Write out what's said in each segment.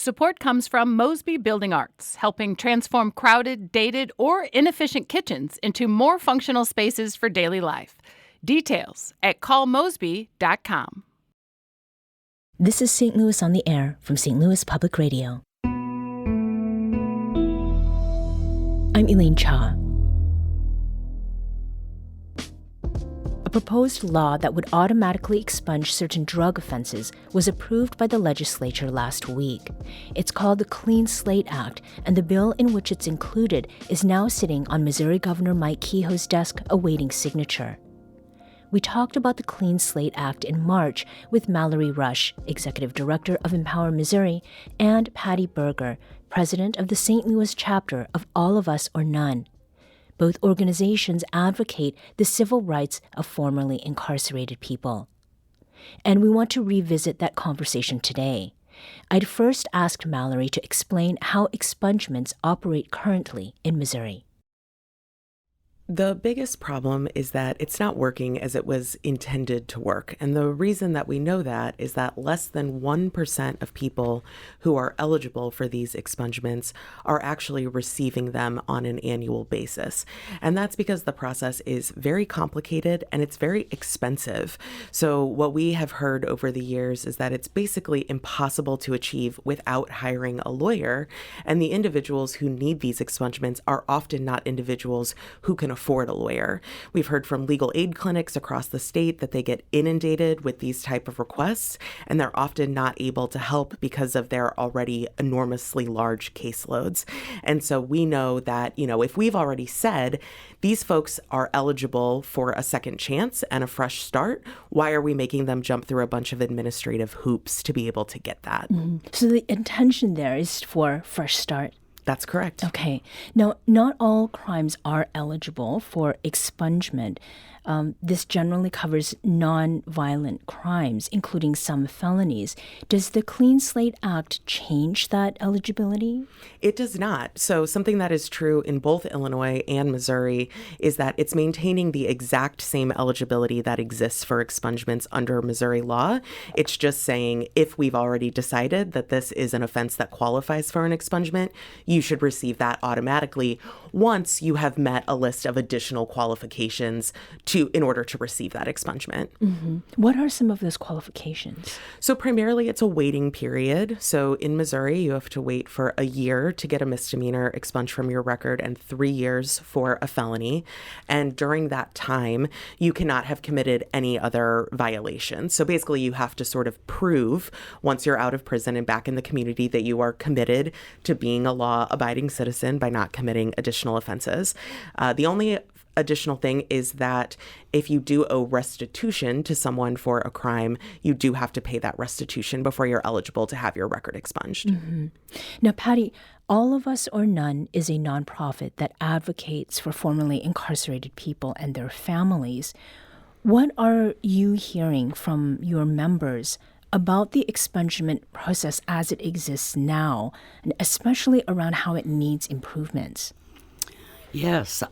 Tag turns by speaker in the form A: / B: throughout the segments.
A: Support comes from Mosby Building Arts, helping transform crowded, dated, or inefficient kitchens into more functional spaces for daily life. Details at callmosby.com.
B: This is St. Louis on the Air from St. Louis Public Radio. I'm Elaine Cha. A proposed law that would automatically expunge certain drug offenses was approved by the legislature last week. It's called the Clean Slate Act, and the bill in which it's included is now sitting on Missouri Governor Mike Kehoe's desk awaiting signature. We talked about the Clean Slate Act in March with Mallory Rusch, Executive Director of Empower Missouri, and Patty Berger, President of the St. Louis chapter of All of Us or None. Both organizations advocate the civil rights of formerly incarcerated people. And we want to revisit that conversation today. I'd first asked Mallory to explain how expungements operate currently in Missouri.
C: The biggest problem is that it's not working as it was intended to work. And the reason that we know that is that less than 1% of people who are eligible for these expungements are actually receiving them on an annual basis. And that's because the process is very complicated and it's very expensive. So what we have heard over the years is that it's basically impossible to achieve without hiring a lawyer. And the individuals who need these expungements are often not individuals who can afford a lawyer. We've heard from legal aid clinics across the state that they get inundated with these type of requests, and they're often not able to help because of their already enormously large caseloads. And so we know that, if we've already said these folks are eligible for a second chance and a fresh start, why are we making them jump through a bunch of administrative hoops to be able to get that?
B: Mm-hmm. So the intention there is for fresh start.
C: That's correct.
B: Okay. Now, not all crimes are eligible for expungement. This generally covers non-violent crimes, including some felonies. Does the Clean Slate Act change that eligibility?
C: It does not. So something that is true in both Illinois and Missouri is that it's maintaining the exact same eligibility that exists for expungements under Missouri law. It's just saying if we've already decided that this is an offense that qualifies for an expungement, you should receive that automatically once you have met a list of additional qualifications in order to receive that expungement.
B: Mm-hmm. What are some of those qualifications?
C: So primarily it's a waiting period. So in Missouri, you have to wait for a year to get a misdemeanor expunged from your record and 3 years for a felony. And during that time, you cannot have committed any other violations. So basically you have to sort of prove once you're out of prison and back in the community that you are committed to being a law-abiding citizen by not committing additional offenses. The only additional thing is that if you do owe restitution to someone for a crime, you do have to pay that restitution before you're eligible to have your record expunged.
B: Mm-hmm. Now, Patty, All of Us or None is a nonprofit that advocates for formerly incarcerated people and their families. What are you hearing from your members about the expungement process as it exists now, and especially around how it needs improvements?
D: Yes,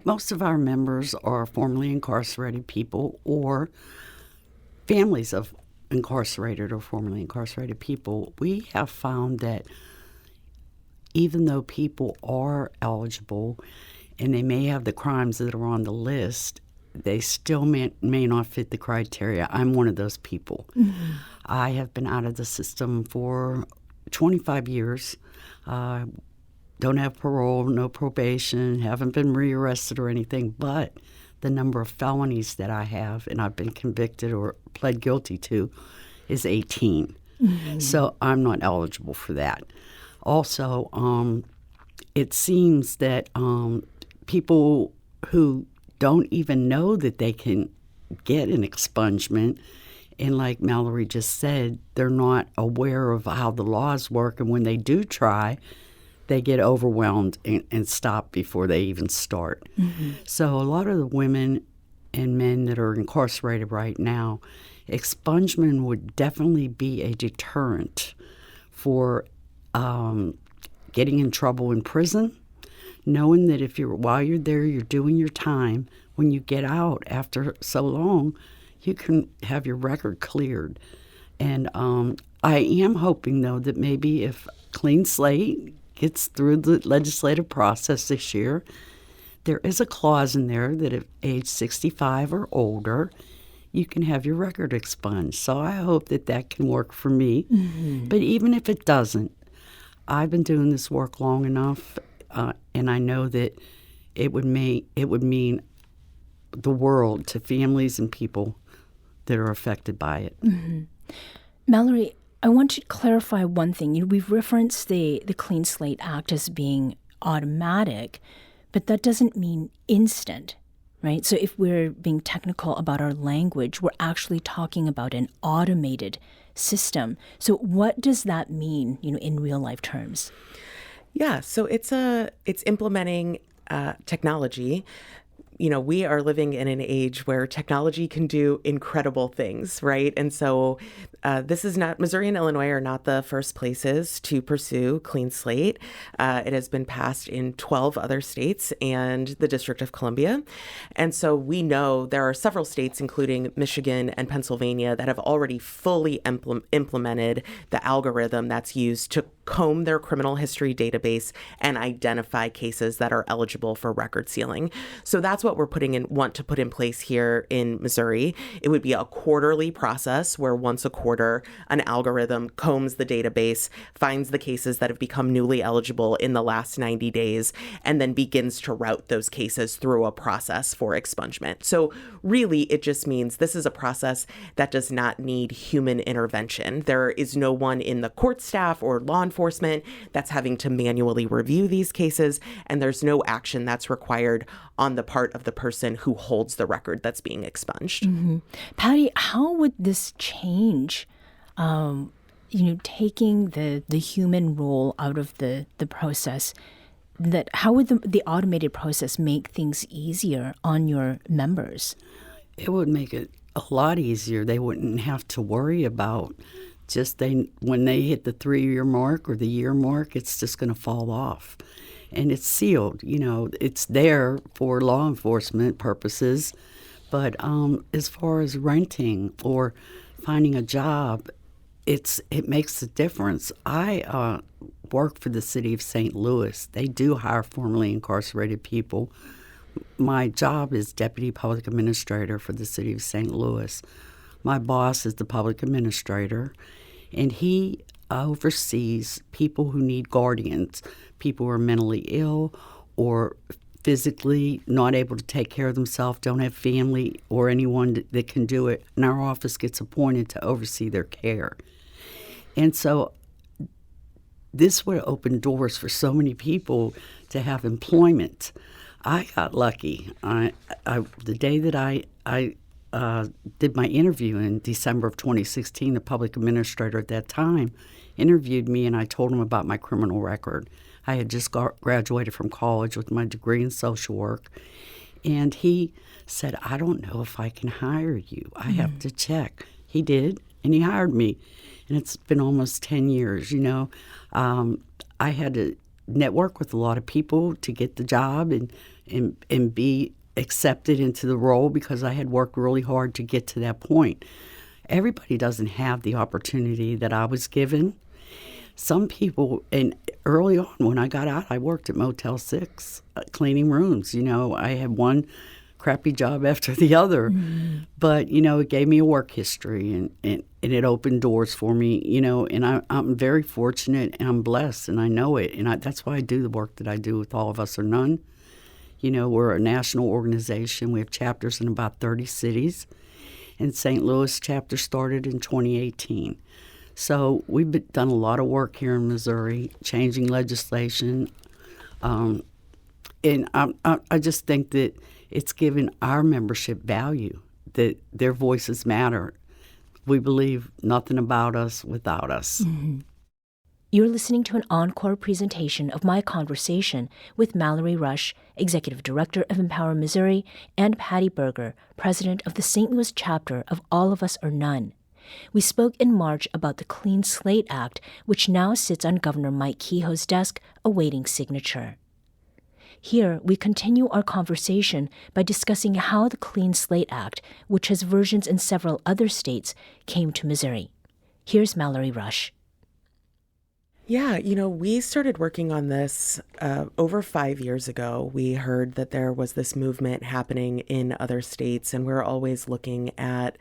D: most of our members are formerly incarcerated people or families of incarcerated or formerly incarcerated people. We have found that even though people are eligible and they may have the crimes that are on the list, they still may not fit the criteria. I'm one of those people. Mm-hmm. I have been out of the system for 25 years. Don't have parole, no probation, haven't been rearrested or anything, but the number of felonies that I have and I've been convicted or pled guilty to is 18. Mm-hmm. So I'm not eligible for that. Also, it seems that people who don't even know that they can get an expungement, and like Mallory just said, they're not aware of how the laws work, and when they do try, they get overwhelmed and stop before they even start. Mm-hmm. So a lot of the women and men that are incarcerated right now, expungement would definitely be a deterrent for getting in trouble in prison, knowing that while you're there, you're doing your time. When you get out after so long, you can have your record cleared. And I am hoping, though, that maybe if Clean Slate gets through the legislative process this year, there is a clause in there that if age 65 or older, you can have your record expunged. So I hope that that can work for me. Mm-hmm. But even if it doesn't, I've been doing this work long enough, and I know that it would mean the world to families and people that are affected by it.
B: Mm-hmm. Mallory, I want you to clarify one thing. We've referenced the Clean Slate Act as being automatic, but that doesn't mean instant, right? So if we're being technical about our language, we're actually talking about an automated system. So what does that mean, in real life terms?
C: Yeah, so it's implementing technology. We are living in an age where technology can do incredible things, right? And so this is not, Missouri and Illinois are not the first places to pursue Clean Slate. It has been passed in 12 other states and the District of Columbia. And so we know there are several states, including Michigan and Pennsylvania, that have already fully implemented the algorithm that's used to comb their criminal history database and identify cases that are eligible for record sealing. So that's what we're want to put in place here in Missouri. It would be a quarterly process where once a quarter, an algorithm combs the database, finds the cases that have become newly eligible in the last 90 days, and then begins to route those cases through a process for expungement. So really, it just means this is a process that does not need human intervention. There is no one in the court staff or law enforcement that's having to manually review these cases, and there's no action that's required on the part of the person who holds the record that's being expunged.
B: Mm-hmm. Patty, how would this change, taking the human role out of the process? How would the automated process make things easier on your members?
D: It would make it a lot easier. They wouldn't have to worry about when they hit the 3-year mark or the year mark, it's just going to fall off. And it's sealed, it's there for law enforcement purposes. But as far as renting or finding a job, it makes a difference. I work for the city of St. Louis. They do hire formerly incarcerated people. My job is deputy public administrator for the city of St. Louis. My boss is the public administrator, and he oversees people who need guardians, people who are mentally ill or physically not able to take care of themselves, don't have family or anyone that can do it, and our office gets appointed to oversee their care. And so this would open doors for so many people to have employment. I got lucky. The day that I did my interview in December of 2016, the public administrator at that time interviewed me, and I told him about my criminal record. I had just graduated from college with my degree in social work, and he said, I don't know if I can hire you. I have to check. He did, and he hired me, and it's been almost 10 years, I had to network with a lot of people to get the job and be accepted into the role because I had worked really hard to get to that point. Everybody doesn't have the opportunity that I was given. Some people, and early on when I got out, I worked at Motel 6, cleaning rooms. I had one crappy job after the other. Mm-hmm. But, it gave me a work history and it opened doors for me, and I'm very fortunate and I'm blessed and I know it. And that's why I do the work that I do with All of Us or None. We're a national organization. We have chapters in about 30 cities. And St. Louis chapter started in 2018. So we've done a lot of work here in Missouri, changing legislation. And I just think that it's given our membership value, that their voices matter. We believe nothing about us without us.
B: Mm-hmm. You're listening to an encore presentation of my conversation with Mallory Rusch, Executive Director of Empower Missouri, and Patty Berger, President of the St. Louis chapter of All of Us or None. We spoke in March about the Clean Slate Act, which now sits on Governor Mike Kehoe's desk awaiting signature. Here, we continue our conversation by discussing how the Clean Slate Act, which has versions in several other states, came to Missouri. Here's Mallory Rusch.
C: Yeah, we started working on this over 5 years ago. We heard that there was this movement happening in other states, and we're always looking at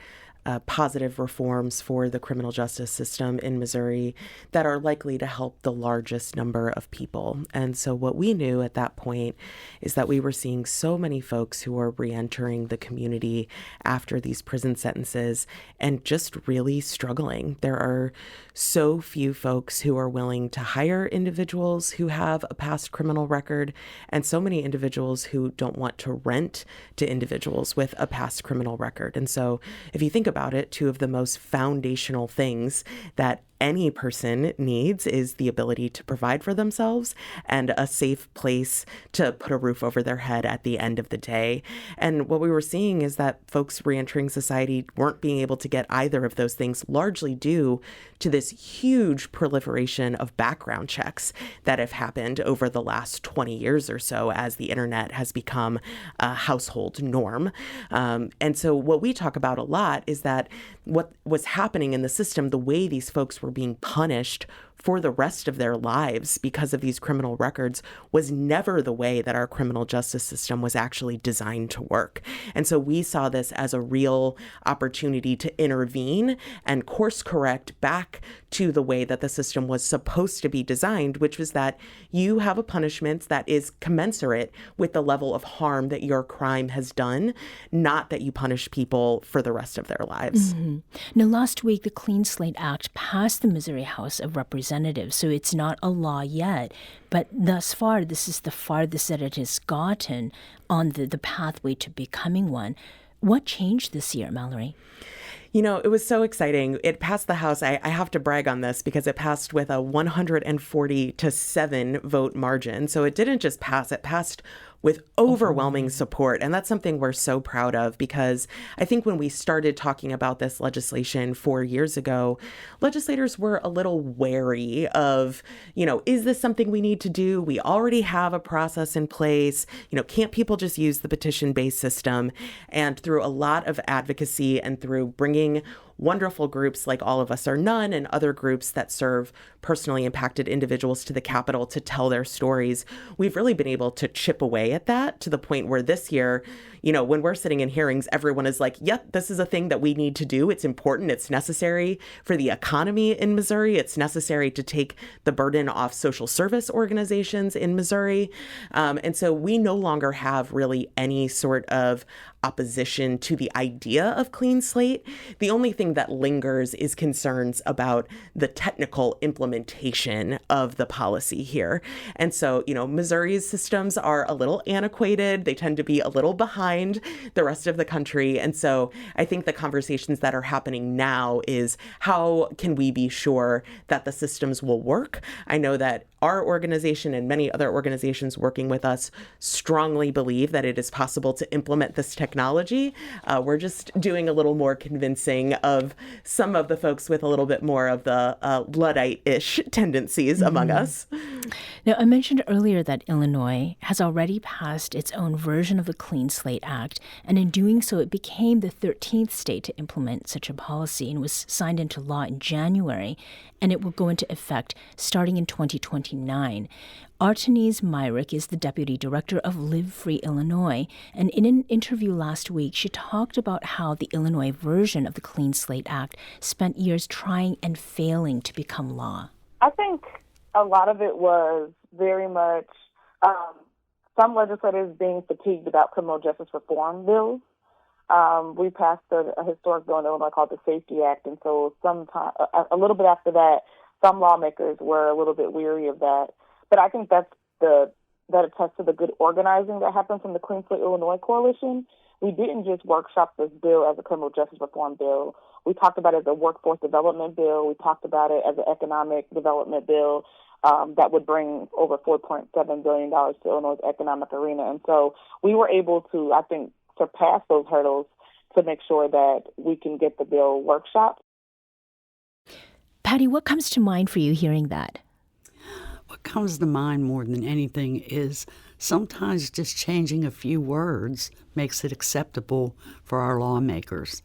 C: positive reforms for the criminal justice system in Missouri that are likely to help the largest number of people. And so what we knew at that point is that we were seeing so many folks who are reentering the community after these prison sentences and just really struggling. There are so few folks who are willing to hire individuals who have a past criminal record, and so many individuals who don't want to rent to individuals with a past criminal record. And so if you think about it, two of the most foundational things that any person needs is the ability to provide for themselves and a safe place to put a roof over their head at the end of the day. And what we were seeing is that folks reentering society weren't being able to get either of those things, largely due to this huge proliferation of background checks that have happened over the last 20 years or so as the internet has become a household norm. And so what we talk about a lot is that what was happening in the system, the way these folks were being punished for the rest of their lives because of these criminal records, was never the way that our criminal justice system was actually designed to work. And so we saw this as a real opportunity to intervene and course correct back to the way that the system was supposed to be designed, which was that you have a punishment that is commensurate with the level of harm that your crime has done, not that you punish people for the rest of their lives.
B: Mm-hmm. Now, last week, the Clean Slate Act passed the Missouri House of Representatives, so it's not a law yet. But thus far, this is the farthest that it has gotten on the pathway to becoming one. What changed this year, Mallory?
C: It was so exciting. It passed the House. I have to brag on this because it passed with a 140-7 vote margin. So it didn't just pass, it passed with overwhelming support. And that's something we're so proud of, because I think when we started talking about this legislation 4 years ago, legislators were a little wary of, is this something we need to do? We already have a process in place. Can't people just use the petition-based system? And through a lot of advocacy and through bringing wonderful groups like All of Us Are None and other groups that serve personally impacted individuals to the Capitol to tell their stories, we've really been able to chip away at that to the point where this year, when we're sitting in hearings, everyone is like, yep, this is a thing that we need to do. It's important. It's necessary for the economy in Missouri. It's necessary to take the burden off social service organizations in Missouri. And so we no longer have really any sort of opposition to the idea of clean slate. The only thing that lingers is concerns about the technical implementation of the policy here. And so, Missouri's systems are a little antiquated. They tend to be a little behind the rest of the country. And so I think the conversations that are happening now is, how can we be sure that the systems will work? I know that our organization and many other organizations working with us strongly believe that it is possible to implement this technology. We're just doing a little more convincing of some of the folks with a little bit more of the Luddite-ish tendencies among us.
B: Now, I mentioned earlier that Illinois has already passed its own version of the Clean Slate Act, and in doing so, it became the 13th state to implement such a policy and was signed into law in January, and it will go into effect starting in 2029. Artenise Myrick is the deputy director of Live Free Illinois, and in an interview last week, she talked about how the Illinois version of the Clean Slate Act spent years trying and failing to become law.
E: I think a lot of it was very much some legislators being fatigued about criminal justice reform bills. We passed a historic bill in Illinois called the Safety Act, and so sometime a little bit after that, some lawmakers were a little bit weary of that. But I think that attests to the good organizing that happened from the Clean Slate Illinois Coalition. We didn't just workshop this bill as a criminal justice reform bill. We talked about it as a workforce development bill. We talked about it as an economic development bill that would bring over $4.7 billion to Illinois' economic arena. And so we were able to, I think, surpass those hurdles to make sure that we can get the bill workshopped.
B: Patty, what comes to mind for you hearing that?
D: What comes to mind more than anything is sometimes just changing a few words makes it acceptable for our lawmakers.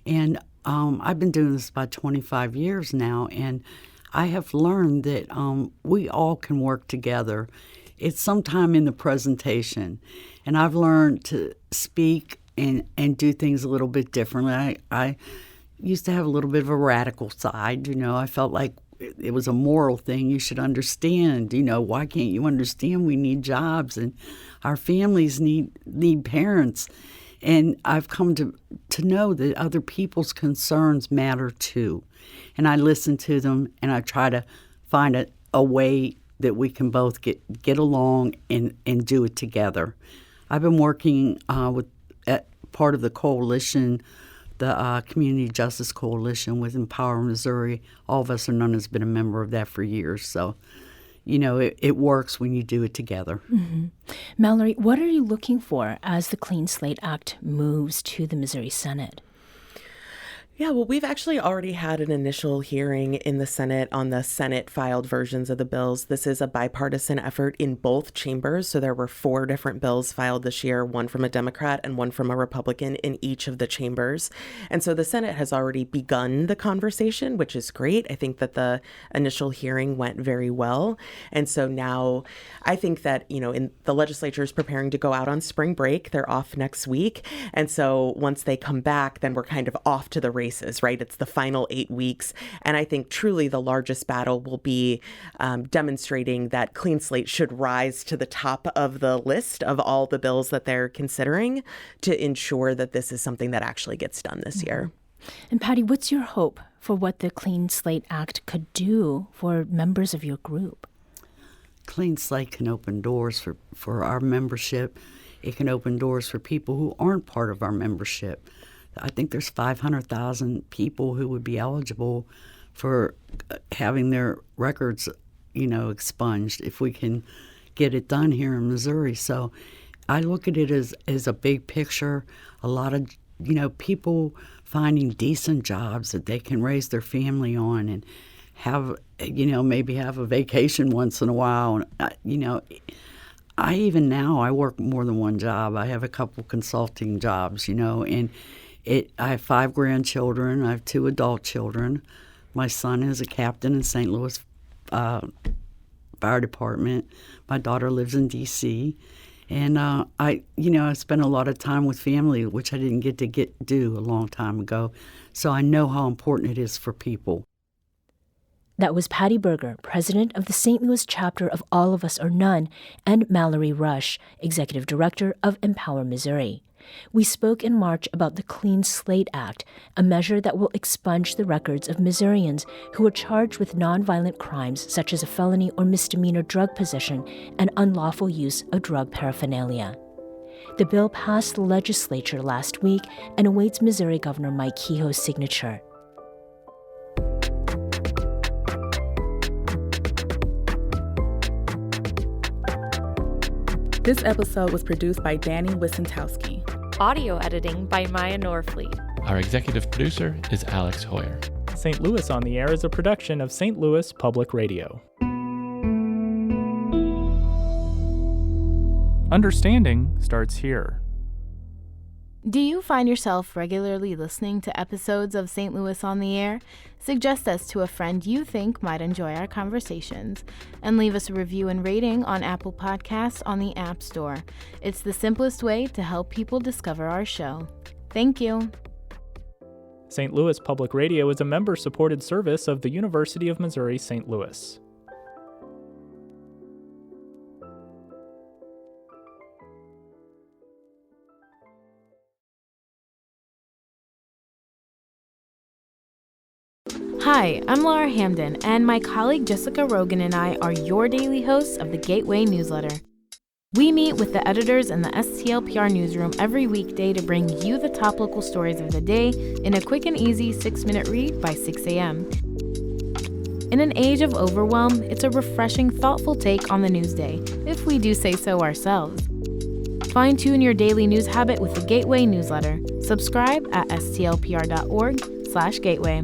D: And I've been doing this about 25 years now, and I have learned that we all can work together. It's sometime in the presentation, and I've learned to speak and do things a little bit differently. I used to have a little bit of a radical side. I felt like it was a moral thing. You should understand. Why can't you understand? We need jobs, and our families need parents. And I've come to know that other people's concerns matter too. And I listen to them, and I try to find a way that we can both get along and do it together. I've been working with part of the coalition, the Community Justice Coalition with Empower Missouri. All of us are known as been a member of that for years. So, it works when you do it together.
B: Mm-hmm. Mallory, what are you looking for as the Clean Slate Act moves to the Missouri Senate?
C: Yeah, well, we've actually already had an initial hearing in the Senate on the Senate-filed versions of the bills. This is a bipartisan effort in both chambers. So there were 4 different bills filed this year, one from a Democrat and one from a Republican in each of the chambers. And so the Senate has already begun the conversation, which is great. I think that the initial hearing went very well. And so now I think that, in the legislature is preparing to go out on spring break. They're off next week. And so once they come back, then we're kind of off to the races, right? It's the final 8 weeks. And I think truly the largest battle will be demonstrating that Clean Slate should rise to the top of the list of all the bills that they're considering to ensure that this is something that actually gets done this year.
B: And Patty, what's your hope for what the Clean Slate Act could do for members of your group?
D: Clean Slate can open doors for our membership. It can open doors for people who aren't part of our membership. I think there's 500,000 people who would be eligible for having their records, expunged if we can get it done here in Missouri. So I look at it as a big picture, a lot of, people finding decent jobs that they can raise their family on and have, maybe have a vacation once in a while. I even now, I work more than one job. I have a couple consulting jobs, and I have 5 grandchildren. I have 2 adult children. My son is a captain in St. Louis Fire Department. My daughter lives in D.C. And I spent a lot of time with family, which I didn't get to do a long time ago. So I know how important it is for people.
B: That was Patty Berger, president of the St. Louis chapter of All of Us or None, and Mallory Rusch, executive director of Empower Missouri. We spoke in March about the Clean Slate Act, a measure that will expunge the records of Missourians who are charged with nonviolent crimes such as a felony or misdemeanor drug possession and unlawful use of drug paraphernalia. The bill passed the legislature last week and awaits Missouri Governor Mike Kehoe's signature.
F: This episode was produced by Danny Wissentowski.
G: Audio editing by Maya Norfleet.
H: Our executive producer is Alex Hoyer.
I: St. Louis on the Air is a production of St. Louis Public Radio. Understanding starts here.
G: Do you find yourself regularly listening to episodes of St. Louis on the Air? Suggest us to a friend you think might enjoy our conversations, and leave us a review and rating on Apple Podcasts on the App Store. It's the simplest way to help people discover our show. Thank you.
I: St. Louis Public Radio is a member-supported service of the University of Missouri St. Louis.
G: Hi, I'm Laura Hamden, and my colleague Jessica Rogan and I are your daily hosts of the Gateway newsletter. We meet with the editors in the STLPR newsroom every weekday to bring you the top local stories of the day in a quick and easy 6-minute read by 6 a.m. In an age of overwhelm, it's a refreshing, thoughtful take on the news day, if we do say so ourselves. Fine-tune your daily news habit with the Gateway newsletter. Subscribe at stlpr.org/gateway.